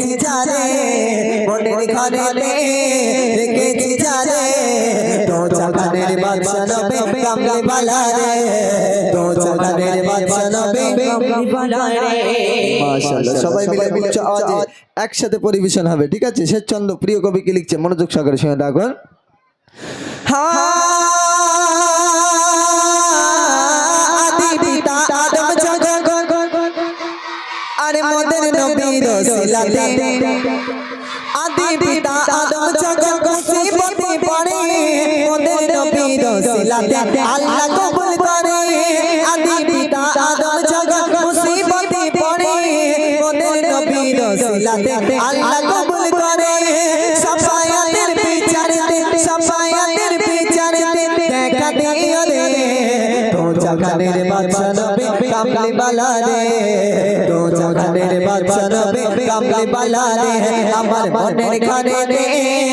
রেখেছি জানে মনের ঘরে রেখেছি জানে তো জাগানের বাদশা নবে কামলি বালা রে তো জাগানের বাদশা নবে কামলি বালা রে মাশাআল্লাহ সবাই মিলে উচ্চ আওয়াজে একসাথে পরিবেশন হবে ঠিক আছে শেষ ছন্দ প্রিয় কবি কি লিখছে মনোযোগ সহকারে শুনে রাখুন আদি পিতা আদম জগৎ আরে মোদের নবীর ওসিলাতে আদি পিতা আদম জগৎ মুসিবতে পড়ে মোদের নবীর ওসিলাতে আল্লাহ কবুল করে আদি পিতা আদম জগৎ মুসিবতে পড়ে মোদের নবীর ওসিলাতে আল্লাহ কবুল করে সাফায়াতের বিচারে দেখা দিও রে তো জাগানের বাদশা নবে কামলি বালা রে তো জাগানের বাদশা নবে কামলি বালা রে আমার মনের ঘরে রে